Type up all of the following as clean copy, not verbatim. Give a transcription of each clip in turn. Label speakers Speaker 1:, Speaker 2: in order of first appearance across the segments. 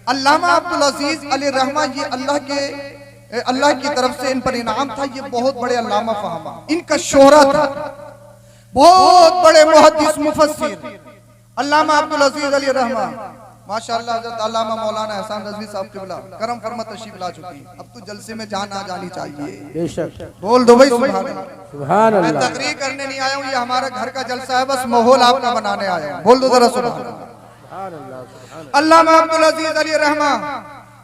Speaker 1: अल्लामा अब्दुल अजीज अली रहमा, ये अल्लाह की तरफ से इन पर इनाम था। ये बहुत बड़े अल्लामा फहमा, इनका शोहरा था, बहुत बड़े मुहद्दिस मुफस्सिर अल्लामा अब्दुल अजीज अली रहमा। माशाअल्लाह हज़रत अल्लामा मौलाना एहसान रज़वी साहब क़िबला करम फरमा तशरीफ ला चुकी है। अब तो जलसे में जान आ जानी चाहिए। बेशक बोल दो भाई सुभान अल्लाह। सुभान अल्लाह। मैं तकरीर करने नहीं आया हूँ, ये हमारा घर का जलसा है, बस माहौल आपका बनाने आया हूँ। बोल दो जरा सुभान अल्लाह। अल्लामा अब्दुल अजीज अली रहमा,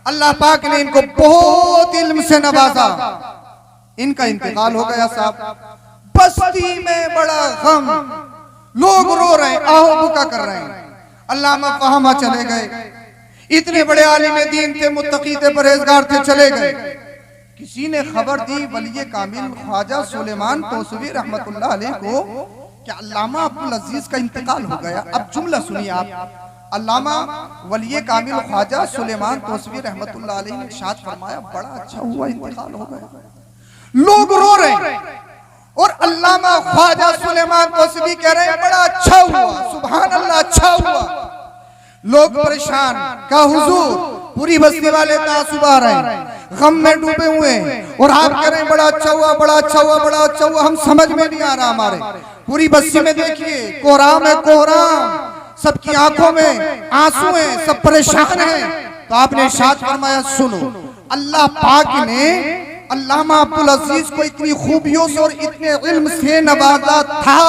Speaker 1: अल्लाह पाक ने इनको बहुत इल्म से नवाजा। इनका इंतकाल हो गया साहब। बस्ती में बड़ा गम, लोग रो रहे हैं, आहो बुका कर रहे हैं। अल्लामा फहमा चले गए, इतने बड़े आलिम दीन थे, मुत्तकी थे, परहेजगार थे, चले गए। किसी ने खबर दी वली कामिल ख्वाजा सुलेमान तौसवी रहमतुल्लाह अलैह को कि अल्लामा अब्दुल अजीज का इंतकाल हो गया। अब जुमला सुनिए आप। अल्लामा वली कामिल ख्वाजा सुलेमान तौसवी रहमतुल्लाह अलैह ने इरशाद फरमाया, बड़ा अच्छा हुआ इंतकाल हो गया। लोग रो रहे हैं और अल्लामा ख्वाजा सुलेमान तौसवी कह रहे हैं, बड़ा अच्छा हुआ, सुभान अल्लाह, अच्छा हुआ। लोग परेशान, का हुजूर, पूरी बस्ती वाले तासुब आ रहे हैं, गम में डूबे हुए हैं और आप कह रहे हैं बड़ा अच्छा हुआ, बड़ा अच्छा हुआ, बड़ा अच्छा हुआ। हम समझ में नहीं आ रहा हमारे। पूरी बस्ती में देखिए कोहराम है, कोहराम, सबकी आंखों में आंसू हैं, सब परेशान हैं। तो आपने इरशाद फरमाया, सुनो, अल्लाह पाक ने अल्लामा अब्दुल अजीज को इतनी खूबियों से और इतने इल्म से नवाजा था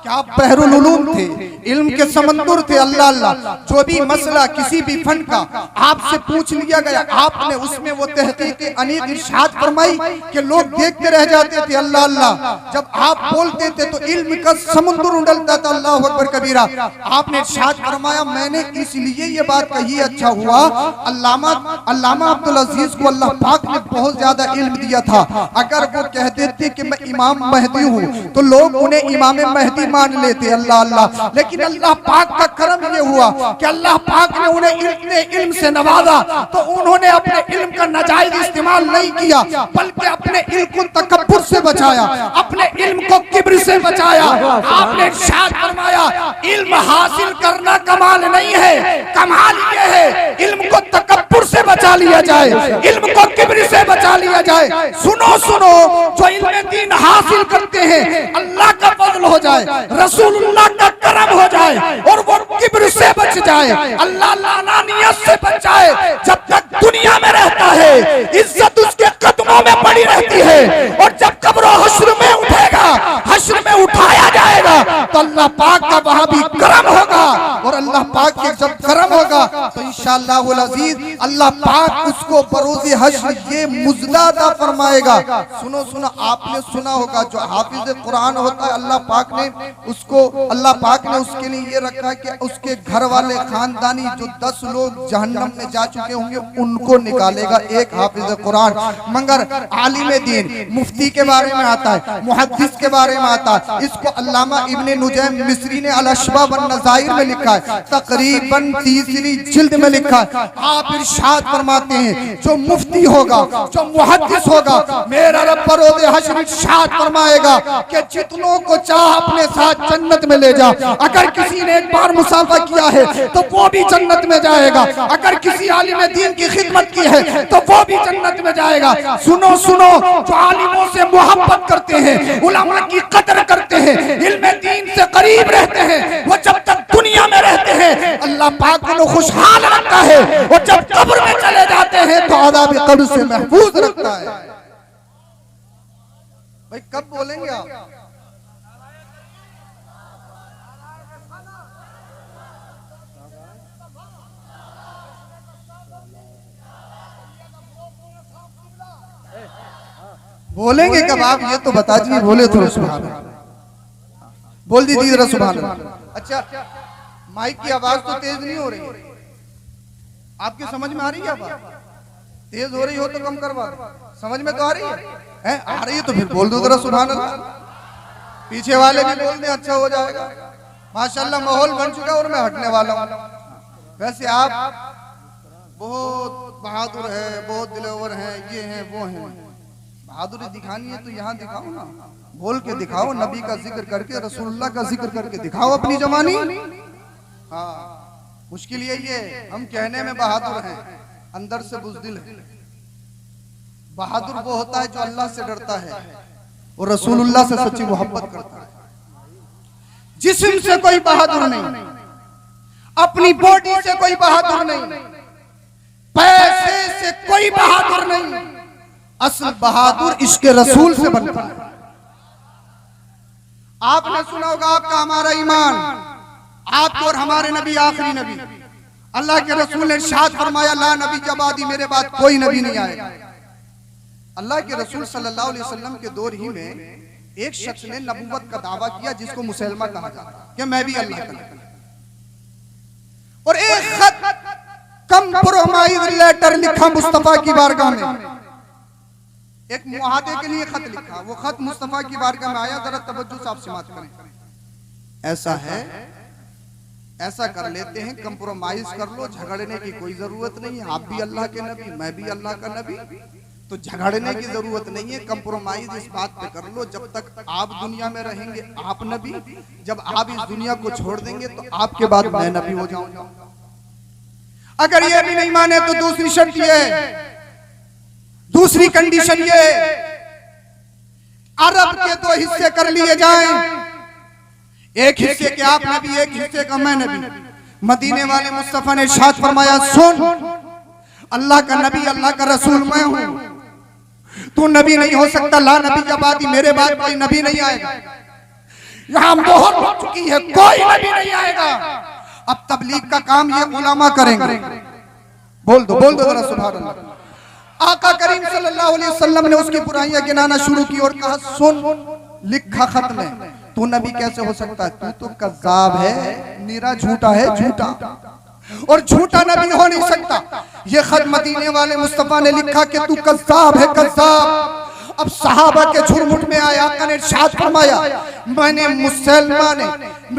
Speaker 1: कि आप बहरुल उलूम थे, इल्म के समंदर थे। अल्लाह अल्लाह, जो भी मसला किसी भी फन का आपसे पूछ लिया गया, आपने उसमें वो तहकीक अनीक इरशाद फरमाई कि लोग देखते रह जाते थे। अल्लाह अल्लाह, जब आप बोलते थे तो इल्म का समुद्र उड़लता था। अल्लाह अकबर कबीरा। आपने इरशाद फरमाया, मैंने इसलिए ये बात कही, अच्छा हुआ। अल्लामा अब्दुल अजीज को अल्लाह पाक ने बहुत ज्यादा इल्म दिया था। अगर वो कह देते कि मैं इमाम महदी हूँ तो लोग उन्हें इमाम महदी मान लेते। अल्लाह अल्लाह, लेकिन अल्लाह पाक का करम ये हुआ कि अल्लाह पाक ने उन्हें इतने इल्म से नवाजा तो उन्होंने अपने इल्म का नाजायज इस्तेमाल नहीं किया, बल्कि अपने इल्म को तकब्बुर से बचाया, अपने इल्म को किब्र से बचाया। आपने इरशाद फरमाया, इल्म हासिल करना कमाल नहीं है, कमाल ये है इल्म को तकब्बुर से बचा लिया जाए, इल्म को किब्र से बचा लिया जाए। सुनो सुनो, जो इल्म दीन हासिल करते हैं अल्लाह का फजल हो जाए, रसूलुल्लाह का करम हो जाए और वो किब्र से बच जाए, अल्लाह लानानियत से बच जाए। जब तक दुनिया में रहता है इज्जत उसके कदमों में पड़ी रहती है, और जब कब्र हश्र में उठेगा, हश्र में उठाया जाएगा तो अल्लाह पाक का वहां भी करम होगा, और अल्लाह पाक के जब करम होगा तो इंशाअल्लाह अजीज अल्लाह पाक उसको बरोज़े हश्र ये मुज़दा अता फरमाएगा। सुनो सुनो, आपने सुना होगा जो हाफिज कुरान होता है, अल्लाह पाक ने उसके लिए ये रखा है कि उसके घर वाले खानदानी जो 10 लोग जहन्नम में जा चुके होंगे उनको निकालेगा एक हाफिज कुरान। मगर आलिम दीन मुफ्ती के बारे में आता है, मुहद्दिस के बारे में आता है। इसको अल्लामा इब्ने नुजैम मिस्री ने अल अशबा वन नज़ाइर में लिखा है, तकरीबन 3री जिल्द में लिखा है। आप इरशाद फरमाते हैं, जो मुफ्ती होगा, जो मुहद्दिस होगा, मेरा रब बरोज़े हश्र इरशाद फरमाएगा कि जितनों को चाह अपने साथ जन्नत में ले जा। अगर किसी ने एक बार मुसाफा किया है तो वो भी जन्नत में जाएगा, अगर किसी आलिम दीन की खिदमत की है तो वो भी जन्नत में जाएगा। सुनो सुनो, जो आलिमों से मोहब्बत करते हैं, उलमा की कदर करते हैं, इल्म दीन से करीब रहते हैं, वो जब तक दुनिया में रहते हैं अल्लाह पाक उन्हें खुशहाल रखता है, और जब कब्र में चले जाते हैं तो अज़ाब कब्र से महफूज रखता है। भाई कब बोलेंगे आप? बोलेंगे कब आप, ये तो बता दीजिए। बोले थोड़ा सुभान अल्लाह, बोल दीजिए जरा सुभान अल्लाह। अच्छा, माइक की आवाज तो तेज नहीं हो रही, आपकी समझ में आ रही है? आवाज तेज हो रही हो तो कम करवा, समझ में तो आ रही है? आ रही है तो फिर बोल दो जरा सुभान अल्लाह। पीछे वाले भी बोल दें, अच्छा हो जाएगा। माशाल्लाह माहौल बन चुका और मैं हटने वाला हूँ। वैसे आप बहुत बहादुर है, बहुत दिलेवर है, ये है वो है। बहादुरी दिखानी है तो यहाँ दिखाओ ना, बोल के दिखाओ, नबी का जिक्र करके, रसूलुल्लाह का जिक्र करके दिखाओ अपनी जवानी। हाँ, मुश्किल यही है, हम कहने में बहादुर हैं, अंदर से बुज़दिल है। बहादुर वो होता है जो अल्लाह से डरता है और रसूलुल्लाह से सच्ची मोहब्बत करता है। जिस्म से कोई बहादुर नहीं, अपनी बॉडी से कोई बहादुर नहीं, पैसे से कोई बहादुर नहीं, असल बहादुर इश्क़ रसूल से बनता है। आपने सुना होगा, आपका हमारा ईमान, आपको और हमारे नबी आखिरी नबी। अल्लाह के रसूल ने इरशाद फरमाया, ला नबी जब आदि मेरे बाद कोई नबी नहीं आएगा। अल्लाह के रसूल सल्लल्लाहु अलैहि वसल्लम के दौर ही में एक शख्स ने नबूवत का दावा किया जिसको मुसलमा कहा जाता कि मैं भी अल्लाह का नबी। और एक खत कंप्रोमाइज लेटर लिखा मुस्तफा की बारगाह में, एक मुआहदे के लिए खत लिखा। वो खत मुस्तफा की बारगाह में आया, जरा तवज्जो से आप समाअत करें। ऐसा है, ऐसा कर लेते हैं, कंप्रोमाइज कर लो, झगड़ने की कोई जरूरत नहीं है। आप भी अल्लाह के नबी, मैं भी अल्लाह का नबी, तो झगड़ने की जरूरत नहीं है। कंप्रोमाइज इस बात पे कर लो, जब तक आप दुनिया में रहेंगे आप नबी, जब आप इस दुनिया को छोड़ देंगे तो आपके बाद मैं नबी हो जाऊंगा। अगर ये भी नहीं माने तो दूसरी शर्त ये, दूसरी कंडीशन ये, अरब के दो हिस्से कर लिए जाएं, एक हिस्से के आप नबी, एक हिस्से का मैं नबी। मदीने वाले मुस्तफा ने इरशाद फरमाया, सुन, अल्लाह का नबी, अल्लाह का रसूल मैं हूं, तू नबी नहीं हो सकता। ला नबी जब आदि मेरे बाद कोई नबी नहीं आएगा। यहां मोहर हो चुकी है, कोई नबी नहीं आएगा। अब तबलीग का काम ये उलमा करेंगे। बोल दो जरा सुभान अल्लाह। आका करीम सल्लल्लाहु अलैहि वसल्लम ने उसकी बुराइयां गिनाना शुरू की और कहा, सुन, लिखा खत में, तू नबी कैसे हो सकता है? तू तो कज़्ज़ाब है, नीरा झूठा है, झूठा, और झूठा नबी हो नहीं सकता। ये खत मदीने वाले मुस्तफा ने लिखा कि तू कज़्ज़ाब है, कज़्ज़ाब। अब सहाबा के झुरमुट में आया, आका ने इरशाद फरमाया,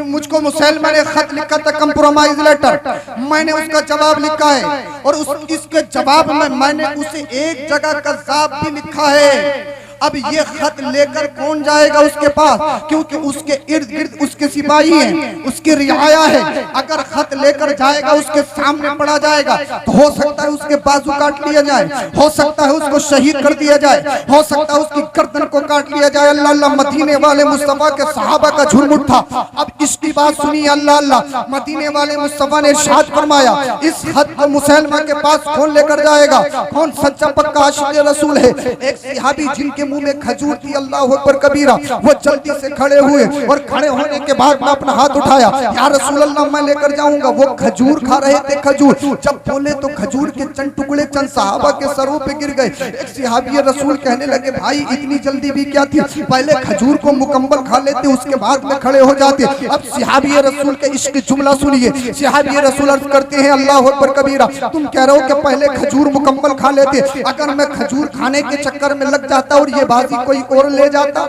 Speaker 1: मुझको मुसलमान ने खत लिखा था, कंप्रोमाइज लेटर, मैंने उसका जवाब लिखा है और इसके जवाब में मैंने उसे एक जगह कज़्ज़ाब भी लिखा है। अब ये खत लेकर कौन जाएगा उसके पास, क्योंकि उसके इर्द गिर्द उसके सिपाही हैं, उसकी रियाया है। अगर खत लेकर जाएगा, उसके सामने पड़ा जाएगा तो हो सकता है उसके बाजू काट लिया जाए, हो सकता है उसको शहीद कर दिया जाए, हो सकता है उसकी गर्दन को काट लिया जाए। अल्लाह अल्लाह, मदीने वाले मुस्तफा के सहाबा का झुरमुट था। अब इसकी बात सुनिए, अल्लाह अल्लाह, मदीने वाले मुस्तफा ने इरशाद फरमाया, इस खत को मुसलमा के पास कौन लेकर जाएगा? कौन सच्चा पक्का आशिक़ रसूल है? एक सहाबी जिनके मुंह में खजूर थी, अल्लाह अकबर कबीरा, वो जल्दी से खड़े हुए और खड़े होने के बाद में अपना हाथ उठाया, या रसूल अल्लाह मैं लेकर जाऊंगा। वो खजूर खा रहे थे, खजूर जब बोले तो खजूर के चंद टुकड़े चंद सहाबा के सरों पे गिर गए। एक सहाबी रसूल कहने लगे, भाई इतनी जल्दी भी क्या थी, पहले खजूर को मुकम्मल खा लेते, उसके बाद में खड़े हो जाते। अब सहाबी रसूल के इश्क जुमला सुनिए। सहाबी रसूल अर्ज करते हैं, अल्लाह अकबर कबीरा, तुम कह रहे हो कि पहले खजूर मुकम्मल खा लेते, अगर मैं खजूर खाने के चक्कर में लग जाता और ये बाजी कोई और ले जाता,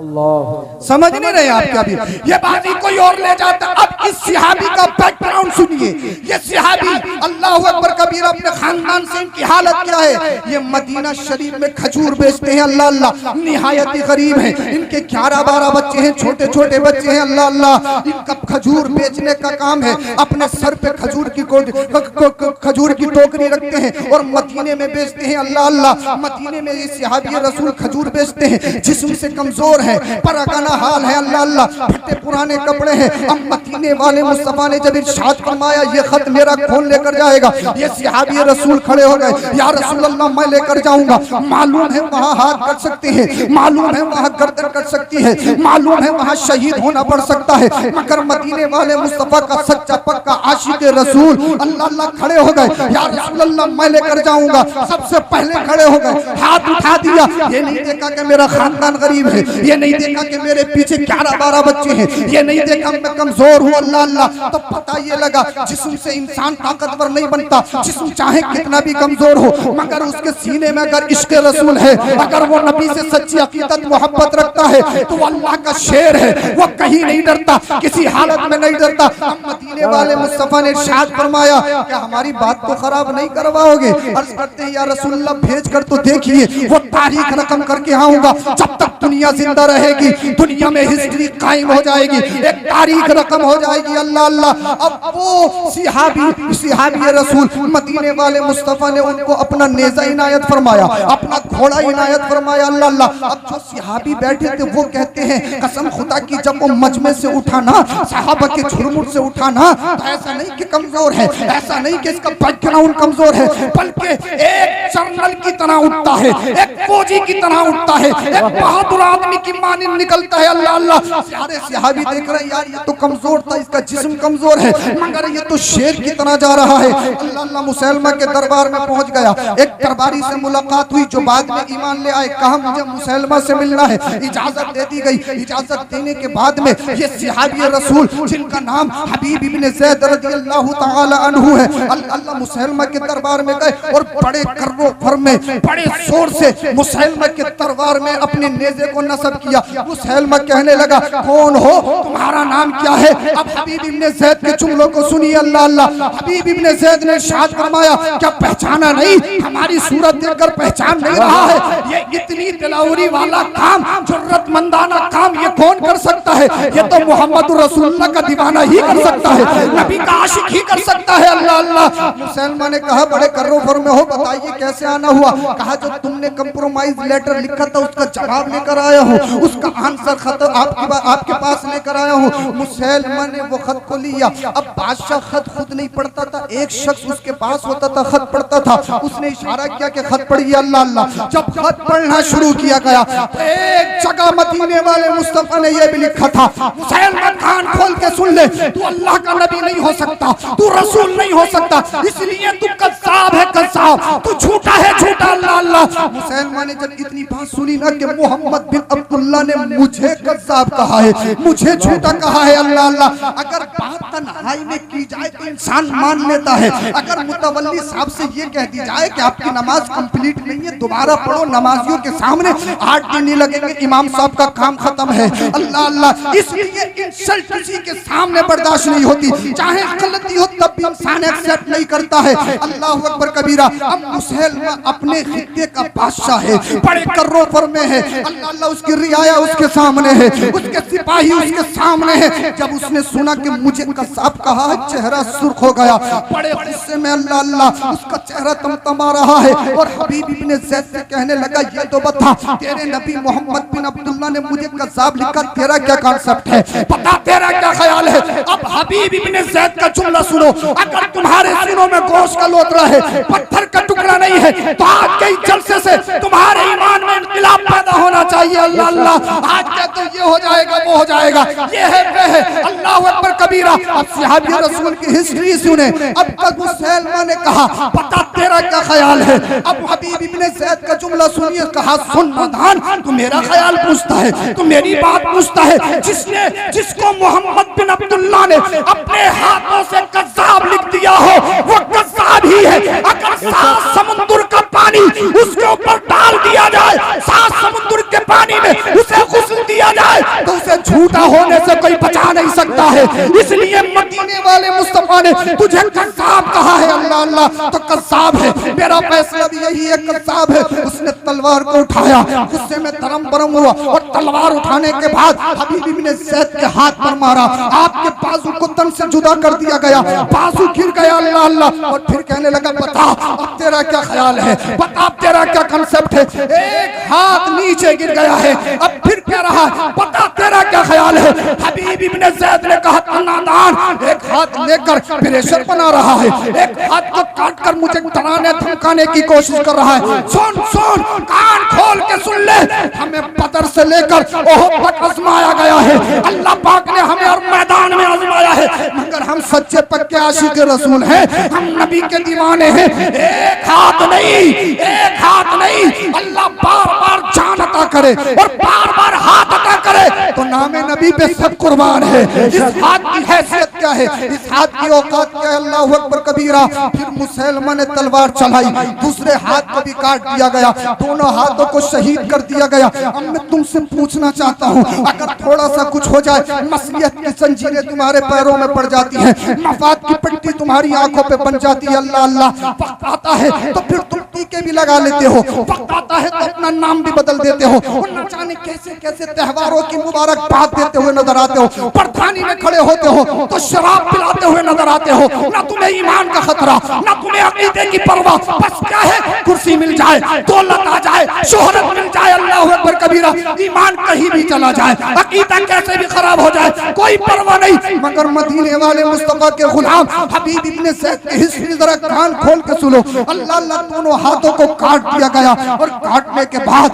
Speaker 1: अल्लाह, समझ नहीं रहे आप क्या? भी ये बाजी कोई और ले जाता। अब इस सहाबी का बैकग्राउंड सुनिए। ये सहाबी अल्लाह अकबर कबीर, अपने खानदान से इनकी हालत क्या है? ये मदीना शरीफ में खजूर बेचते हैं, अल्लाह अल्लाह, निहायत ही गरीब है। इनके 11-12 बच्चे हैं, छोटे छोटे बच्चे हैं, अल्लाह अल्लाह। इनका खजूर बेचने का काम है, अपने सर पे खजूर की टोकरी रखते हैं और मदीने में बेचते हैं, अल्लाह अल्लाह। मदीने में ये सहाबी रसूल खजूर बेचते हैं, जिस्म से कमजोर है, परगाना हाल है, अल्लाह अल्लाह, फटे पुराने कपड़े हैं। अब मदीने वाले मुस्तफा ने जब इरशाद फरमाया, ये खत मेरा कौन लेकर जाएगा? ये सहाबी रसूल खड़े हो गए, या रसूल अल्लाह मैं लेकर जाऊंगा। मालूम है वहां हाथ कट सकते हैं, मालूम है वहां गर्दन कट सकती है, मालूम है वहां शहीद होना पड़ सकता है, मगर मदीने वाले मुस्तफा का सच्चा पक्का आशिक रसूल अल्लाह अल्लाह खड़े हो गए, या रसूल अल्लाह मैं लेकर जाऊंगा। सबसे पहले खड़े हो गए, हाथ उठा दिया। ये नहीं देखा कि मेरा खानदान गरीब है, ये नहीं देखा कि मेरे पीछे 11-12 बच्चे हैं, ये नहीं देखा मैं कमजोर हूँ, अल्लाह अल्लाह। तो पता ये लगा, जिस्म से इंसान ताकतवर नहीं बनता, जिस्म चाहे कितना भी कमजोर हो, मगर उसके सीने में अगर इश्क रसूल है, अगर वो नबी से सच्ची अकीदत मोहब्बत रखता है, तो वो अल्लाह का शेर है, वो कहीं नहीं डरता, किसी हालत में नहीं डरता। मदीने वाले मुस्तफा ने इरशाद फरमाया, क्या हमारी बात तो खराब नहीं करवाओगे? अर्ज करते हैं, या रसूलल्लाह भेज कर तो देखिए, वो तारीख रकम करके आऊंगा, जब तक दुनिया जिंदा रहेगी, दुनिया में हिस्ट्री कायम हो जाएगी, एक तारीख रकम हो जाएगी। अल्लाह अल्लाह। अब वो सिहाबी रसूल मदीने वाले मुस्तफा ने उनको अपना नेज़ा इनायत फरमाया, अपना घोड़ा इनायत फरमाया। अल्लाह अल्लाह। अब जो सिहाबी बैठे थे वो कहते हैं कसम खुदा की, जब वो मजमे से उठा ना, सहाबा के झुरमुट से उठा ना, तो ऐसा नहीं कि कमजोर है, ऐसा नहीं कि इसका बैकग्राउंड कमजोर है, बल्कि एक जनरल की तरह उठता है, एक फौजी की तरह उठता है, एक बहादुर आदमी की मानिंद निकलता है। अल्लाह अल्लाह। सारे सहाबी देख रहे हैं यार ये तो कमजोर था, इसका जिस्म कमजोर है, मगर ये तो शेर की तरह जा रहा है। अल्लाह अल्लाह। मुसैलमा के दरबार में पहुंच गया, एक दरबारी से मुलाकात हुई जो बाद में ईमान ले आए, कहा मुझे मुसैलमा से मिलना है, इजाजत दे दी गई। इजाजत देने के बाद में ये सहाबी रसूल जिनका नाम हबीब इब्ने ज़ैद रज़ियल्लाहु तआला अन्हु है, अल्लाह मुसैलमा के दरबार में गए और बड़े कर्रो फर में बड़े जोर से मुसैलमा के दरबार में अपने नेज़े को नस्ब किया। मुसैलमा कहने लगा कौन हो, तुम्हारा नाम क्या है? अब हबीब इब्ने ज़ैद के जुमलों को सुनिए। अल्लाह अल्लाह। हबीब इब्ने ज़ैद ने इरशाद फरमाया क्या पहचाना नहीं? हमारी सूरत देखकर पहचान नहीं रहा है? ये इतनी दिलावरी वाला काम, जुर्रतमंदाना काम ये कौन कर सकता है? ये तो मोहम्मद रसूलुल्लाह का दीवाना ही कर सकता है, नबी का आशिक ही कर सकता है। अल्लाह अल्लाह। मुसलमान ने कहा बड़े कर्रोफर में हो, बताइए कैसे आना हुआ? कहा जो तुमने कंप्रोमाइज लेटर लिखा था उसका जवाब लेकर आया हूँ, उसका आंसर खत आपके पास लेकर आया हूँ। मुसलमान ने वो खत को लिया। अब बादशाह खत खुद नहीं पढ़ता था, एक शख्स उसके पास होता था खत पढ़ता था, उसने इशारा किया कि खत पढ़िए। अल्लाह अल्लाह। जब खत पढ़ना शुरू किया गया तो एक जगह मदीने वाले मुस्तफा ने यह भी लिखा था, मुसलमान कान खोल के सुन ले, तू अल्लाह का नबी नहीं हो सकता, तू रसूल नहीं हो सकता, इसलिए तू कज़्ज़ाब है, कज़्ज़ाब, तू झूठा है, झूठा। अल्लाह अल्लाह। मुसलमान ने जब इतनी बात सुनी ना कि मोहम्मद बिन अब्दुल्लाह ने मुझे कज़्ज़ाब कहा है, मुझे झूठा कहा है। अल्लाह अल्लाह। अगर बात तन्हाई में की जाए तो इंसान मान लेता है, अगर मुतवल्ली साहब से ये कह दी जाए कि आपकी नमाज कंप्लीट नहीं है, दोबारा पढ़ो, नमाजियों के सामने 8 दिन नहीं लगेंगे, इमाम साहब का काम खत्म है। अल्लाह अल्लाह। इसलिए इंसल्ट किसी के सामने बर्दाश्त नहीं होती, चाहे गलती हो तब भी इंसान एक्सेप्ट नहीं करता है। अल्लाह अकबर कबीरा। अब मुसलमा अपने खित्ते का बादशाह है, बड़े कर्रोफर में है। अल्लाह अल्लाह। उसकी रियाया उसके सामने है, उसके सिपाही उसके सामने है। जब उसने सुना कि मुझे कज़्ज़ाब कहा है, चेहरा सुर्ख हो गया, बड़े गुस्से में। अल्लाह अल्लाह। उसका चेहरा तमतमा रहा है और हबीब इब्ने ज़ैद से कहने लगा ये तो बता, तेरे नबी मोहम्मद बिन अब्दुल्लाह ने मुझे कज़्ज़ाब लिखा, तेरा क्या कॉन्सेप्ट है? बता तेरा क्या ख्याल है? अब हबीब इब्ने ज़ैद का जुमला सुनो। अगर तुम्हारे सीनों में गोश्त का लोथड़ा है, पत्थर का टुकड़ा नहीं है, तो आज के जलसे से तुम्हारे ईमान में इंक़िलाब पैदा होना चाहिए। अल्लाह अल्लाह। आज क्या तो ये हो जाएगा, वो हो जाएगा, ये है वे है। अल्लाह अकबर कबीरा। अब सहाबी रसूल की हिस्ट्री सुने। अब तक मुसलमान ने कहा बता तेरा क्या ख्याल है? अब हबीब इब्ने ज़ैद का जुमला सुनिए। कहा सुन नादान, तू मेरा ख्याल पूछता है, तू मेरी बात पूछता है। जिसको मोहम्मद बिन अब्दुल्लाह ने अपने हाथों से कज़्ज़ाब लिख दिया हो वो कज़्ज़ाब ही है। अगर 7 समुद्र का पानी उसके ऊपर डाल दिया जाए, 7 समुद्र के पानी में उसे गुस्ल दिया जाए, तो उसे झूठा होने से कोई बचा नहीं सकता है। इसलिए मदीने वाले मुस्तफा ने तुझे कज़्ज़ाब कहा है। अल्लाह अल्लाह। तो कज़्ज़ाब है, मेरा फैसला भी यही है, कज़्ज़ाब है। उसने तलवार को उठाया, गुस्से में तरम बरम हुआ और तलवार उठाने के बाद हबीब इब्ने ज़ैद के हाथ पर मारा। आपके बाजू को तन से जुदा कर दिया गया, बाजू गिर गया। अल्लाह अल्लाह। और फिर कहने लगा बता अब तेरा क्या ख्याल है, बता तेरा क्या कंसेप्ट है? एक हाथ नीचे गिर गया है। अब फिर कह रहा है बता तेरा क्या ख्याल है? हबीब इब्ने ज़ैद ने कहा नादान, एक हाथ लेकर प्रेशर बना रहा है, एक हाथ को काट कर मुझे डराने धमकाने की कोशिश कर रहा है। सुन सुन, कान खोल के सुन ले, हमें बदर से लेकर ओहद तक आजमाया गया है। अल्लाह पाक ने हमें और मैदान में आजमाया है, मगर हम सच्चे पक्के आशिक रसूल हैं, हम नबी के दीवाने हैं। एक हाथ नहीं, एक हाथ नहीं, अल्लाह बार बार जान अता करे और बार बार हाथ अता करे तो नामे नबी पे सब कुर्बान है। इस हाथ की हैसियत क्या है, इस हाथ की औकात क्या है? अल्लाहु अकबर कबीरा। फिर मुसलमान ने तलवार चलाई, दूसरे हाथ को भी काट दिया गया, दोनों हाथों को शहीद कर दिया गया। अब मैं तुमसे पूछना चाहता हूँ, अगर थोड़ा सा कुछ हो जाए, मसलियत की जंजीरें तुम्हारे पैरों में पड़ जाती हैं, मफाद की पट्टी तुम्हारी आंखों पे बन जाती है, अल्लाह अल्लाह, वक्त आता है तो फिर तुम टीके भी लगा लेते हो, वक्त आता है तो अपना नाम भी बदल देते हो, और न जाने कैसे कैसे त्योहारों की मुबारकबाद देते हुए नजर आते हो। प्रधानी में खड़े होते हो तो शराब पिलाते हुए नजर आते हो। ना तुम्हें ईमान का खतरा, ना तुम्हें अकीदे की परवाह, बस क्या है, कुर्सी मिल जाए, दौलत आ जाए, शोहरत मिल जाए, अल्लाह अकबर कबीरा, ईमान कहीं भी चला जाए, अकीदा कैसे भी खराब हो जाए, कोई परवाह नहीं। मगर मदीने वाले मुस्तफा के गुलाम हबीब इब्ने ज़ैद की हिस्ट्री जरा कान खोल के सुनो। अल्लाह अल्लाह दोनों हाथों को काट दिया गया, और काटने के बाद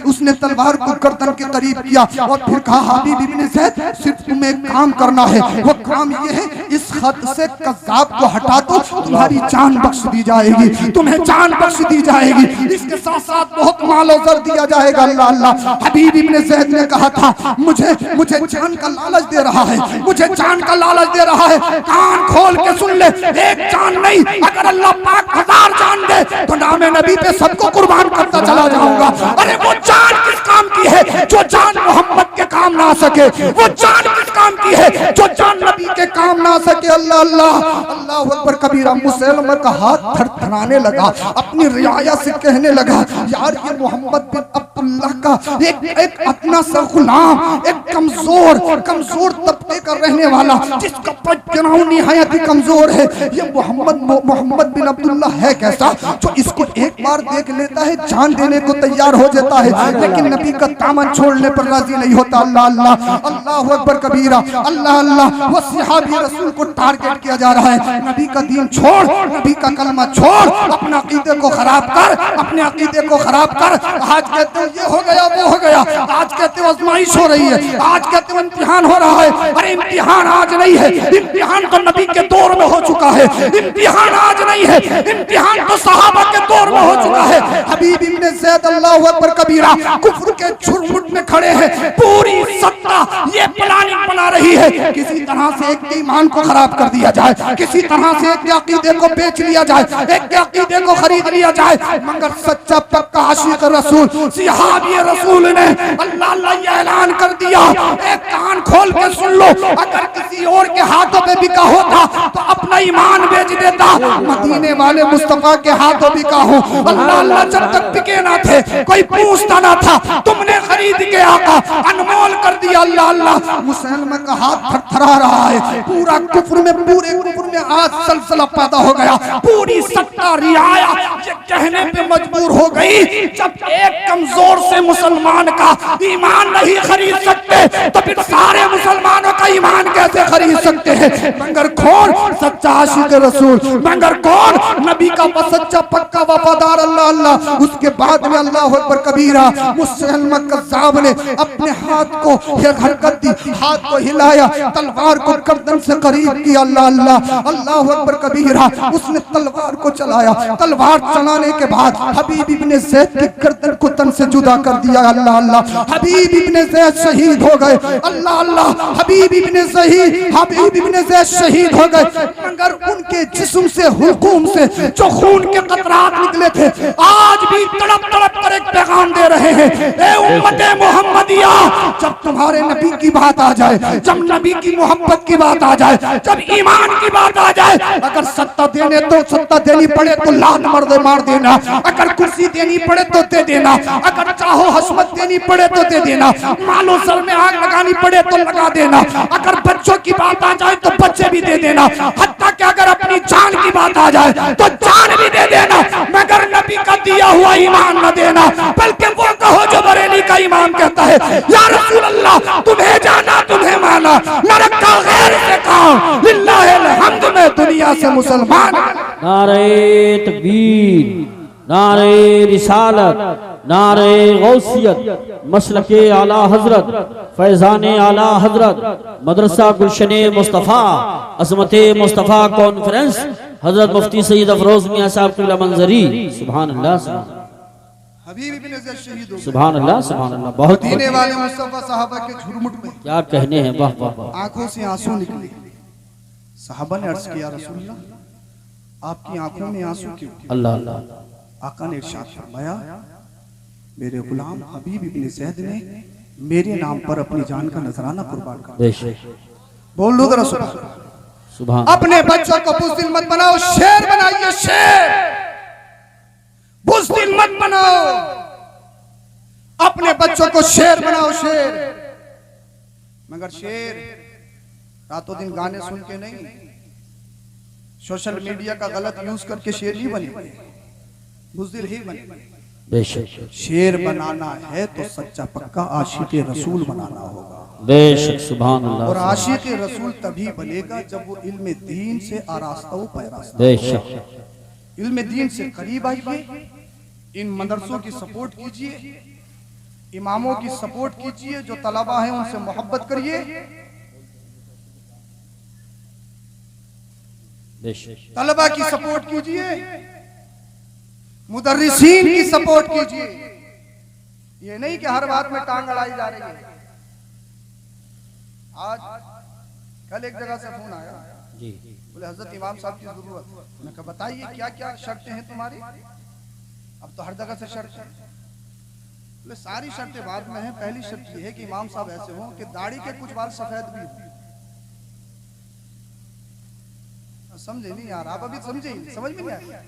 Speaker 1: उसने तलवार को गर्दन के करीब किया और फिर कहा, हबीब इब्ने ज़ैद, सिर्फ तुम्हें एक काम करना है, वो काम ये है, इस खत से कज़्ज़ाब को हटा दो, तुम्हारी जान बख्श दी जाएगी, तुम्हें जान बख्श दी जाएगी, इसके साथ साथ बहुत मालो ज़र दिया जाएगा। अल्लाह अल्लाह, हबीब इब्ने ज़ैद ने कहा था, मुझे जान का लालच दे रहा है, मुझे जान का लालच दे रहा है। कान खोल के सुन ले, एक जान नहीं, अगर अल्लाह पाक 1000 जान दे तो नामे नबी पे सबको कुर्बान करता चला जाऊंगा। अरे वो जान किस काम की है जो जान मोहम्मद के काम ना सके, वो जान किस काम की है जो जान नबी के काम ना सके। अल्लाह अल्लाह, अल्लाह अकबर कबीरा। मुसलमा का हाथ थरथराने लगा, अपनी रियाया से कहने लगा, यार ये मोहम्मद बिन अब्दुल्लाह का एक अपना सा गुलाम, एक कमजोर तबके का रहने वाला, जिसका बैकग्राउंड निहायत ही कमजोर है, ये मोहम्मद बिन अब्दुल्लाह है कैसा जो इसको एक बार देख लेता है, जान देने को तैयार हो जाता है, लेकिन नबी का दामन छोड़ने पर राजी नहीं होता। अल्लाह अल्लाह, अल्लाह अकबर कबीरा। अल्लाह अल्लाह, वो सहाबी रसूल को टारगेट किया जा रहा है, नबी का दीन छोड़, नबी का कलमा छोड़, अपने अकीदे को खराब कर, अपने अकीदे को खराब कर। आज कहते हो ये हो गया वो हो गया, आज कहते हो आजमाइश हो रही है, आज कहते हो इम्तिहान हो रहा है। अरे इम्तिहान आज नहीं है, इम्तिहान तो नबी के दौर में हो चुका है, इम्तिहान आज नहीं है, इम्तिहान तो सहाबा के दौर में हो चुका है। हबीब इब्ने ज़ैद अल्लाह अकबर कबीरा कुफ्र के झुरमुट में खड़े हैं, पूरी सत्ता ये प्लानिंग बना रही है, किसी तरह से एक के ईमान को खराब कर दिया जाए, किसी तरह से एक के अकीदे को बेच लिया जाए, एक के अकीदे को खरीद लिया जाए। मगर सच्चा पक्का आशिक रसूल, सहाबी रसूल ने अल्लाह अल्लाह ये ऐलान कर दिया, एक कान खोल के सुन लो, अगर किसी और के हाथों पे बिका होता तो अपना ईमान बेच देता, मदीने वाले मुस्तफा के हाथों बिका हूं। अल्लाह अल्लाह, जब तक बिके ना थे कोई पूछता ना था, तुमने खरीद के आका अनमोल कर दिया। अल्लाह अल्लाह, मुसलमान का हाथ थरथरा रहा है, पूरे कुफ्र में आज सलसला पैदा हो गया, पूरी सत्ता रियाया ये कहने पे मजबूर हो गई, जब एक कमजोर से मुसलमान का ईमान नहीं खरीद सकते तो फिर सारे मुसलमानों का ईमान कैसे खरीद सकते हैं। मगर कौन सच्चा आशिक रसूल, मगर कौन नबी का सच्चा पक्का वफादार। अल्लाह अल्लाह, उसके बाद में अल्लाह अकबर कबीरा, मुसलमा कज़्ज़ाब ने अपने हाथ को हरकत दी, हाथ को हिलाया, तलवार को गर्दन से करीब किया। अल्लाह अल्लाह, अल्लाह अकबर कबीरा, उसने तलवार को चलाया, तलवार चलाने के बाद हबीब इब्ने ज़ैद की गर्दन को तन से जुदा कर दिया। अल्लाह अल्लाह, हबीब इब्ने ज़ैद शहीद हो गए। अल्लाह अल्लाह, हबीब इब्ने ज़ैद शहीद हो गए, मगर उनके जिस्म से, हुलकूम से जो खून के कतरात निकले थे, आज भी तड़प तड़प कर एक पैगाम दे रहे हैं, ए उम्मते मुहम्मदिया, जब तुम्हारे नबी की बात आ जाए, जब नबी की मोहब्बत की बात आ जाए, जब ईमान की बात आ जाए, अगर सत्ता देनी पड़े तो लात मार देना, अगर कुर्सी देनी पड़े तो दे देना, अगर चाहो हस्मत देनी पड़े तो दे देना, मालो सर में आग लगानी पड़े तो लगा देना, अगर बच्चों की बात आ जाए तो बच्चे भी दे देना, हत्ता कि अगर अपनी जान की बात आ जाए तो जान भी दे देना, मगर नबी का दिया हुआ ईमान न देना। बल्कि वो कहो जो बरेली का ईमान कहता है, या रसूल अल्लाह, तुम्हें जाना तुम्हें माना, न रखा गैर से काम, लिल्लाहिल हम्द में दुनिया से मुसलमान।
Speaker 2: नारे तकबीर, नारे रिसालत, नारे गौसियत, मसलके आला हजरत, फैजाने आला हजरत, मदरसा गुलशने मुस्तफ़ा, अज़मते मुस्तफ़ा कॉन्फ्रेंस, हजरत मुफ्ती सईद अफरोज मियां साहब क़िबला मंजरी। सुभान अल्लाह,
Speaker 1: हबीब इब्ने ज़ैद शहीद हो गए।
Speaker 2: सुभान अल्लाह, सुभान अल्लाह। बहुत
Speaker 1: मदीने वाले मुस्तफा साहबा के झुरमुट में
Speaker 2: क्या कहने हैं, वाह वाह वाह।
Speaker 1: आंखों से आंसू निकले। साहबा ने अर्ज किया, रसूल अल्लाह, आपकी आंखों में आंसू क्यों? अल्लाह अल्लाह, आका ने इरशाद फरमाया, मेरे गुलाम हबीब इब्ने ज़ैद ने मेरे नाम पर अपनी जान का नजराना कुर्बान कर दिया। बोल लो जरा सुभान। अपने बच्चों को बुज़दिल मत बनाओ, शेर बनाइए, शेर। बच्चों को शेर बनाओ, शेर। मगर शेर रातों दिन गाने सुन के नहीं, सोशल मीडिया का गलत यूज करके शेर नहीं बने, बुज़दिल ही बने।
Speaker 2: बेशक
Speaker 1: शेर बनाना है तो सच्चा पक्का आशिक रसूल बनाना होगा।
Speaker 2: बेशक सुभान अल्लाह।
Speaker 1: और आशिक रसूल तभी बनेगा जब वो इल्म दीन से आरास्ता हो पैरास्ता।
Speaker 2: बेशक
Speaker 1: इल्म दीन से करीब आइए, इन मदरसों की सपोर्ट कीजिए, इमामों की सपोर्ट कीजिए, जो तलबा हैं उनसे मोहब्बत करिए,
Speaker 2: बेशक
Speaker 1: तलबा की सपोर्ट कीजिए, मुदर्रिसीन की सपोर्ट कीजिए। ये नहीं कि हर बात में टांग अड़ाई जा रही है। आज कल एक जगह से फोन आया,
Speaker 2: जी
Speaker 1: बोले हजरत इमाम साहब की जरूरत। मैं कहा बताइए क्या क्या शर्तें हैं तुम्हारी। अब तो हर जगह से शर्त है। बोले सारी शर्तें बाद में हैं, पहली शर्त ये है कि इमाम साहब ऐसे हों कि दाढ़ी के कुछ बाल सफेद भी हों। समझे नहीं यार, आप अभी समझे, समझ में नहीं आया।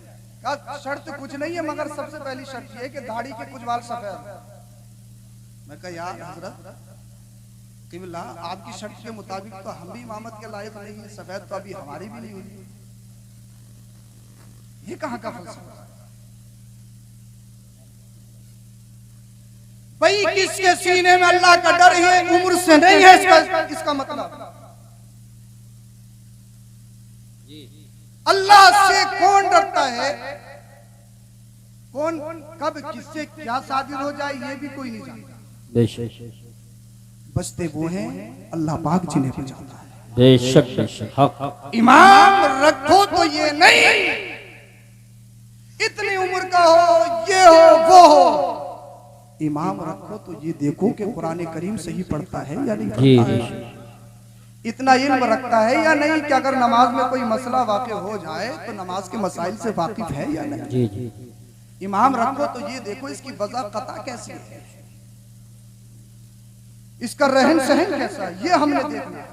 Speaker 1: कहा शर्त कुछ नहीं है, मगर सबसे पहली शर्त ये है कि दाढ़ी के कुछ बाल सफेद। मैं कहा यार हजरत किबला, आपकी शर्त के मुताबिक तो हम भी इमामत के लायक नहीं है, सफेद तो अभी हमारी भी नहीं हुई। ये कहां का फलसफा है भाई? किसके सीने में अल्लाह का डर है, उम्र से नहीं है इसका मतलब। अल्लाह से कौन डरता है, कौन कब किससे क्या साबित हो जाए ये भी कोई नहीं जानता।
Speaker 2: बेशक
Speaker 1: बचते वो हैं अल्लाह पाक जिन्हें बचाता है।
Speaker 2: बेशक बेशक हक।
Speaker 1: इमाम रखो तो ये नहीं इतनी उम्र का हो, ये हो वो हो। इमाम रखो तो ये देखो कि कुरान करीम सही पढ़ता है या नहीं
Speaker 2: जी
Speaker 1: पढ़ता है, इतना इल्म रखता है या नहीं, कि अगर नमाज में कोई मसला वाक़ हो जाए तो नमाज के मसाइल से वाकिफ है या नहीं।
Speaker 2: जी जी
Speaker 1: इमाम रखो तो ये देखो इसकी वज़ा कता कैसी है, इसका रहन सहन कैसा है, ये हमने देखना है।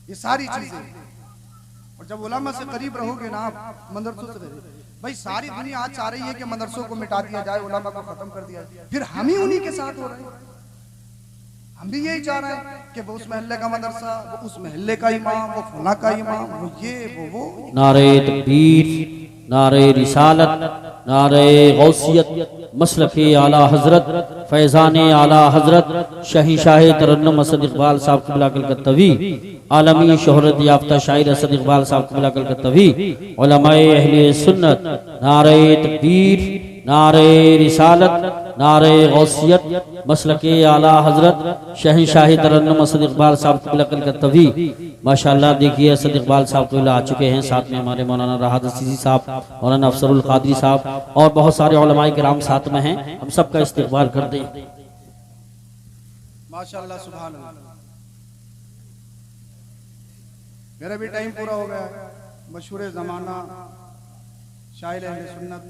Speaker 1: ये सारी चीजें, और जब उलमा से करीब रहोगे ना आप, मदरसों से रहोगे भाई, सारी दुनिया आज चाह रही है कि मदरसों को मिटा दिया जाए, उलमा को खत्म कर दिया जाए, फिर हम ही उन्हीं के साथ हो रहे हैं। हम भी यही चाह रहे हैं कि वो उस महल्ले का मदरसा, वो उस महल्ले का इमाम, वो फला का इमाम, वो ये वो।
Speaker 2: नारे तकबीर, नारे रिसालत, नारे गौसियत, मसलके आला हजरत, फैज़ान आला हजरत, शहंशाह तरन्नुम असद इकबाल साहब क़िबला कलकत्तवी, आलमी शोहरत याफ्ता शायर असद इकबाल साहब क़िबला कलकत्तवी, उलमाए अहले सुन्नत, नारे तकबीर, नारे रिसालत, नारे गौसियत, मसलके आला हजरत, शहंशाह तरन्नुम असद इकबाल साहब क़िबला कलकत्तवी। माशाअल्लाह देखिए असद इकबाल साहब क़िबला आ चुके हैं, साथ में हमारे मौलाना राहत असीसी साहब, मौलाना अफसरुल कादरी साहब और बहुत सारे उलमाए किराम साथ में हैं। हम सबका इस्तकबाल करते हैं।
Speaker 1: माशाअल्लाह सुभान अल्लाह। मेरा भी टाइम पूरा हो गया। मशहूर ज़माना शायर अहले सुन्नत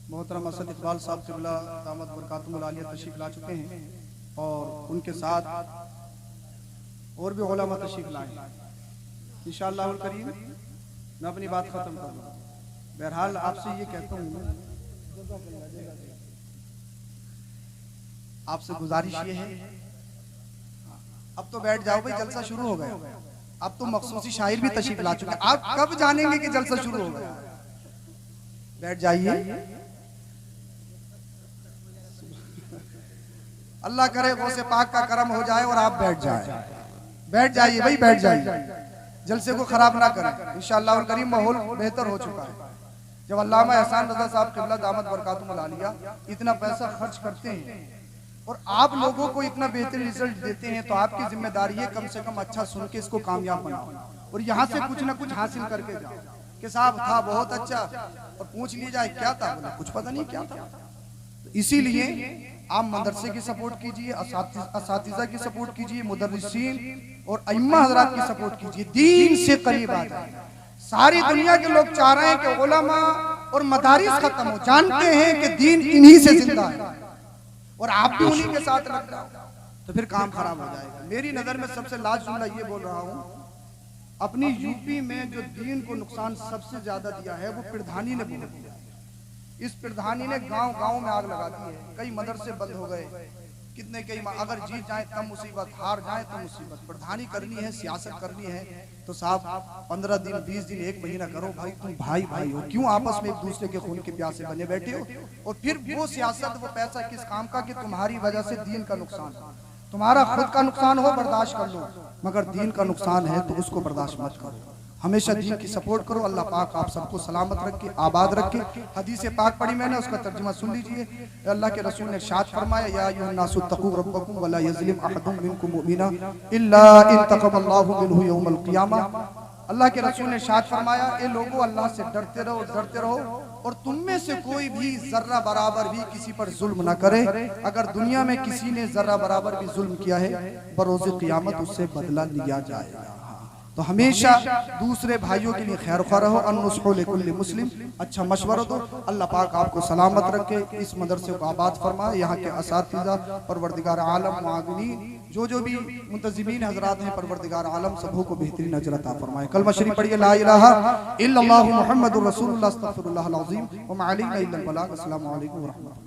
Speaker 1: मोहतरम असद इकबाल साहब क़िबला दामत बरकातुहुल आलिया तशरीफ ला चुके हैं, और उनके साथ और भी उलमा तशरीफ लाए। इंशाअल्लाह करीम मैं अपनी बात खत्म करूँगा। बहरहाल आपसे ये कहता हूँ, आपसे गुजारिश ये है, अब तो बैठ जाओ भाई, जलसा शुरू हो गया। अब तो मखसूसी शायर भी तशरीफ ला चुके हैं, आप कब जानेंगे कि जलसा शुरू हो गया? बैठ जाइए। अल्लाह करे वो से पाक का करम हो जाए और आप बैठ जाए। बैठ जाइए भाई, बैठ जाइए, जलसे को खराब ना करें। इंशाअल्लाह करीम माहौल बेहतर हो चुका है। जब अल्लामा एहसान रज़ा साहब क़िबला दामत बरकातुहुल आलिया इतना पैसा खर्च करते हैं और आप लोगों को इतना बेहतरीन रिजल्ट देते हैं, तो आपकी जिम्मेदारी है कम से कम अच्छा सुन के इसको कामयाब बनाओ, और यहाँ से कुछ ना कुछ हासिल करके जाओ कि साहब था बहुत अच्छा, और पूछ लिया जाए क्या था, बोला कुछ पता नहीं क्या था। इसीलिए आप मदरसे की सपोर्ट कीजिए, असातिज़ा की सपोर्ट कीजिए, मुदर्रिसीन और अइम्मा हज़रात की सपोर्ट कीजिए, दीन से करीब आ जाए। सारी दुनिया के लोग चाह रहे हैं कि उलमा और मदारिस खत्म हो, जानते हैं कि दीन इन्हीं से जिंदा है, और आप भी उन्हीं के साथ लग रहे हो, तो फिर काम खराब हो जाएगा। मेरी नजर में सबसे लास्ट जुमला ये बोल रहा हूँ, अपनी यूपी में जो दीन को नुकसान सबसे ज्यादा दिया है वो प्रधानी ने बोल दिया। इस प्रधानी ने गांव गांव में आग लगा दी है, कई मदरसे बंद हो गए, कितने कई अगर जीत जाए तब मुसीबत, हार जाए तो मुसीबत। प्रधानी करनी है, सियासत करनी है तो साहब 15 दिन 20 दिन 1 महीना करो भाई, तुम भाई भाई हो, क्यों आपस में एक दूसरे के खून के प्यासे बने बैठे हो? और फिर वो सियासत, वो पैसा किस काम का कि तुम्हारी वजह से दीन का नुकसान, तुम्हारा खुद का नुकसान हो बर्दाश्त कर लो, मगर दीन का नुकसान है तो उसको बर्दाश्त मत करो। हमेशा दीन की सपोर्ट करो। अल्लाह पाक आप सबको सलामत रखे, आबाद रखे। हदीस पाक पढ़ी मैंने, उसका तर्जुमा सुन लीजिए। अल्लाह के रसूल ने इरशाद फरमाया, या अय्युहन्नासु तक़ू रब्बकुम वला यज़लिम अहदुम मिनकुम मुमिना इल्ला इंतक़मल्लाहु मिनहु यौमल क़ियामा। अल्लाह के रसूल ने इरशाद फरमाया, ए लोगो अल्लाह से डरते रहो, डरते रहो, और तुम में से कोई भी जर्रा बराबर भी किसी पर जुल्म न करे। अगर दुनिया में किसी ने जर्रा बराबर भी जुल्म किया है, बरोज़े क़ियामत उससे बदला लिया जाएगा। तो हमेशा दूसरे भाइयों के लिए खैर ख्वाह रहो। अन्नुस्हु लिकुल्लि मुस्लिम, अच्छा मशवरा दो। अल्लाह पाक आपको सलामत रखे, इस मदरसे को आबाद फरमाए। यहाँ के असातिज़ा, परवरदिगार आलम, मुआविनीन, जो भी मुंतज़िमीन हज़रात हैं, परवरदिगार आलम सबों को बेहतरीन अजर अता फरमाए। कलमा शरीफ पढ़िए, ला इलाहा इल्लल्लाहु मुहम्मदुर रसूलुल्लाह अस्तगफिरुल्लाहल अज़ीम व मा अलैना इल्लल बलाग। अस्सलामु अलैकुम व रहमतुल्लाह।